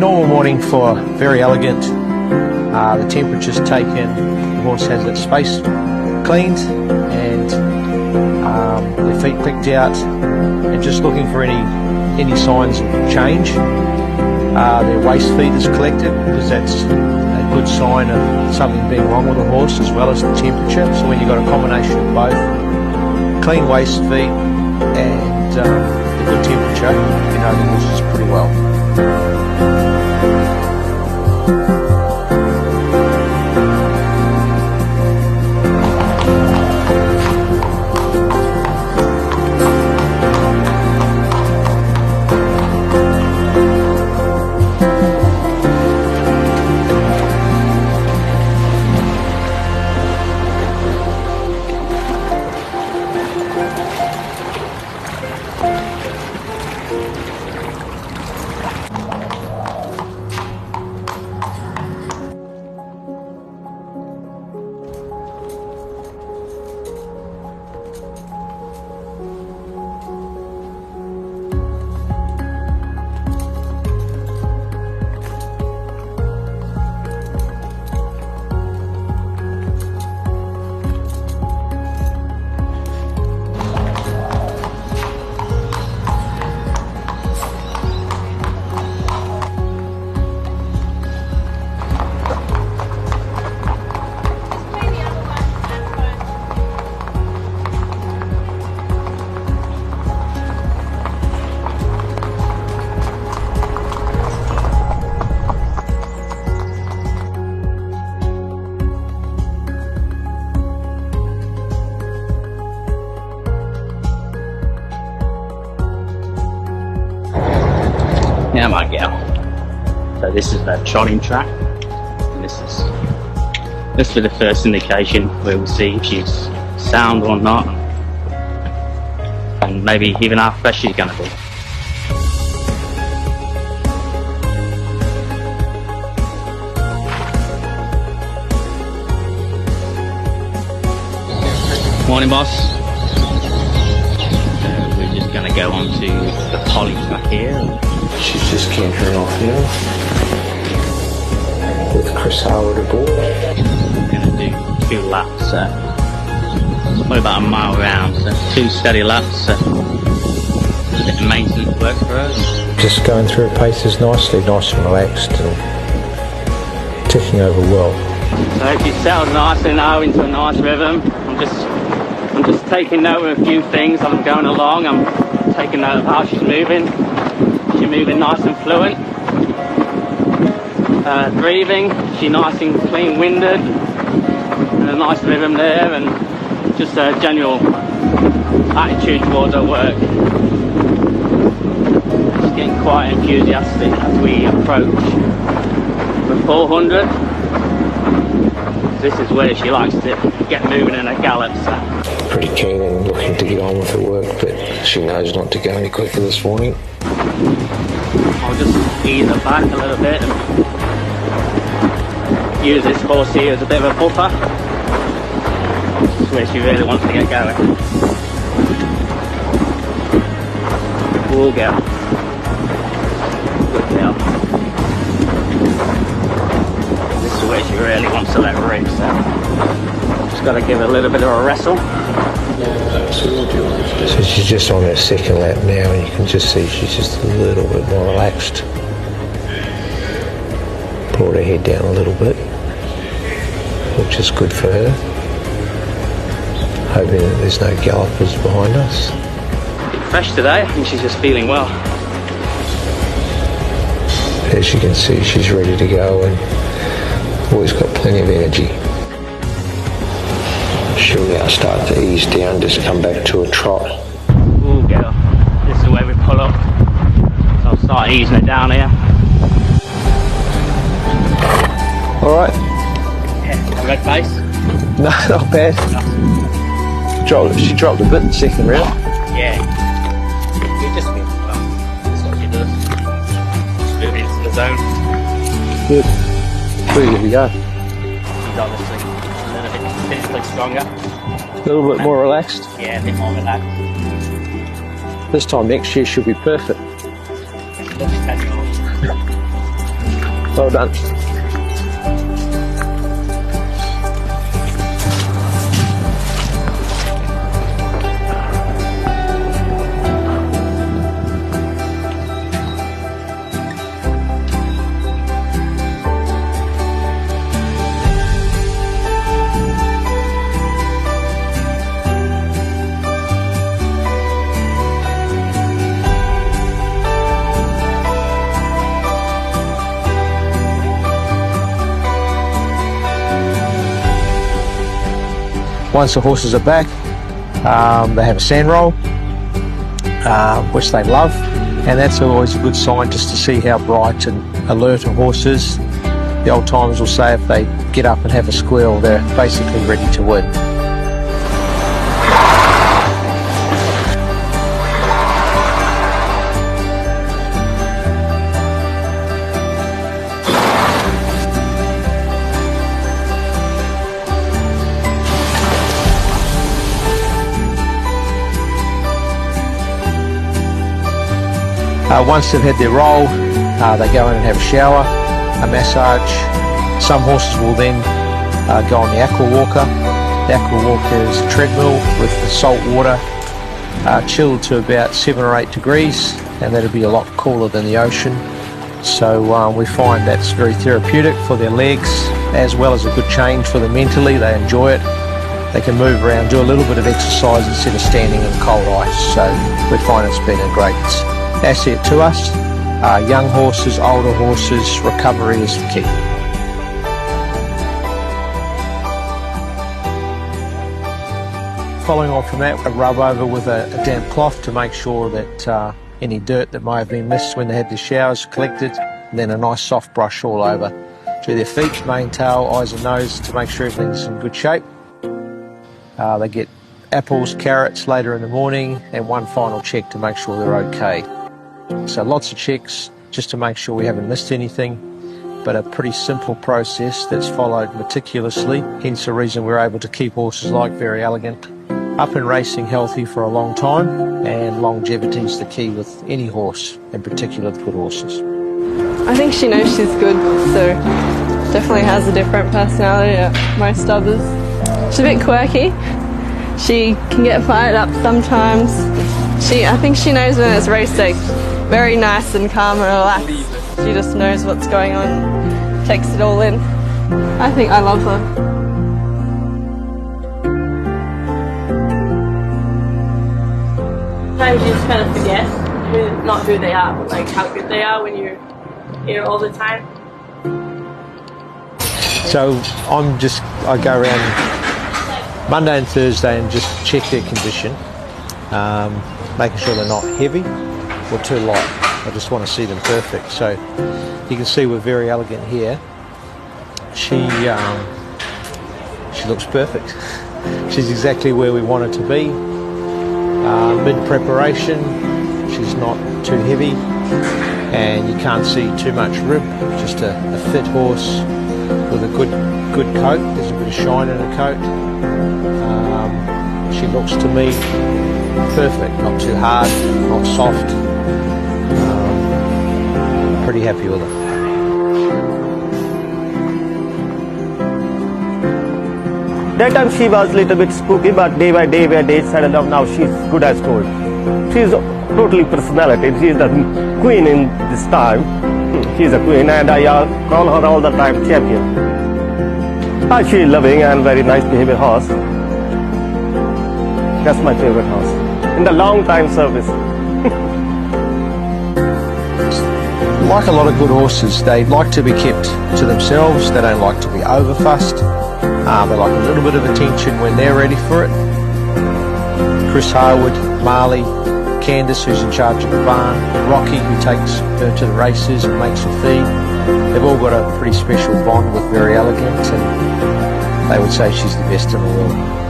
normal morning for Very Elegant. The temperature's taken, the horse has its face cleaned and their feet picked out, and just looking for any signs of change. Their waist feed is collected because that's a good sign of something being wrong with the horse, as well as the temperature. So when you've got a combination of both, clean waist feet and the good temperature, you know the horse is pretty well. Now my gal. So this is the trotting track, and this is the first indication where we'll see if she's sound or not, and maybe even how fresh she's going to be. Morning, boss. We're just going to go on to the poly track here. She's just cantering off now with Chris Howard aboard. We're going to do 2 laps, probably about a mile around, so 2 steady laps. A bit of maintenance work for us. Just going through her paces nicely, nice and relaxed and ticking over well. So she's settled nicely now into a nice rhythm. I'm just taking note of a few things as I'm going along. I'm taking note of how she's moving. She's moving nice and fluent. Breathing, she's nice and clean winded, and a nice rhythm there, and just a general attitude towards her work. She's getting quite enthusiastic as we approach the 400. This is where she likes to get moving in a gallop. So. Pretty keen and looking to get on with her work, but she knows not to go any quicker this morning. I'll just ease her back a little bit and use this horse here as a bit of a buffer. This is where she really wants to get going. Cool girl. Good girl. This is where she really wants to let rip, so just got to give her a little bit of a wrestle. So she's just on her second lap now, and you can just see she's just a little bit more relaxed. Brought her head down a little bit, which is good for her. Hoping that there's no gallopers behind us. Fresh today, I think she's just feeling well. As you can see, she's ready to go and always got plenty of energy. She'll now start to ease down, just come back to a trot. Ooh, girl. This is where we pull up. So I'll start easing it down here. Alright. Yeah, red face. No, not bad. She dropped a bit in the second round. Yeah. You just feel well. That's what she does. Just move into the zone. Good. Pretty good to go. She's obviously a little bit physically stronger. A little bit more relaxed. Yeah, a bit more relaxed. This time next year she'll be perfect. Well done. Once the horses are back, they have a sand roll, which they love, and that's always a good sign just to see how bright and alert a horse is. The old timers will say if they get up and have a squeal, they're basically ready to win. Once they've had their roll, they go in and have a shower, a massage. Some horses will then go on the aqua walker. The aqua walker is a treadmill with the salt water chilled to about 7 or 8 degrees, and that'll be a lot cooler than the ocean. So we find that's very therapeutic for their legs, as well as a good change for them mentally. They enjoy it. They can move around, do a little bit of exercise instead of standing in cold ice. So we find it's been a great asset to us. Young horses, older horses, recovery is the key. Following on from that, we rub over with a damp cloth to make sure that any dirt that may have been missed when they had their showers collected, and then a nice soft brush all over to their feet, mane, tail, eyes and nose to make sure everything's in good shape. They get apples, carrots later in the morning, and one final check to make sure they're okay. So lots of checks just to make sure we haven't missed anything, but a pretty simple process that's followed meticulously, hence the reason we're able to keep horses like Very Elegant up and racing healthy for a long time, and longevity is the key with any horse, in particular the good horses. I think she knows she's good, so definitely has a different personality to most others. She's a bit quirky. She can get fired up sometimes. I think she knows when it's race day. Very nice and calm and relaxed. She just knows what's going on, takes it all in. I think I love her. Sometimes you just kind of forget not who they are, but like how good they are when you're here all the time. So I go around Monday and Thursday and just check their condition, making sure they're not heavy or too light. I just want to see them perfect. So you can see we're Very Elegant here. She looks perfect. She's exactly where we want her to be. Mid-preparation, she's not too heavy, and you can't see too much rib, just a fit horse with a good coat. There's a bit of shine in her coat. She looks to me perfect, not too hard, not soft. Pretty happy with her. That time she was a little bit spooky, but day by day settled down. Now she's good as gold. She's totally personality. She's the queen in this time. She's a queen, and I call her all the time champion. She's loving and very nice behavior horse. That's my favorite horse in the long time service. Like a lot of good horses, they like to be kept to themselves. They don't like to be overfussed. They like a little bit of attention when they're ready for it. Chris Harwood, Marley, Candice, who's in charge of the barn, Rocky, who takes her to the races and makes her feed. They've all got a pretty special bond with Very Elegant, and they would say she's the best in the world.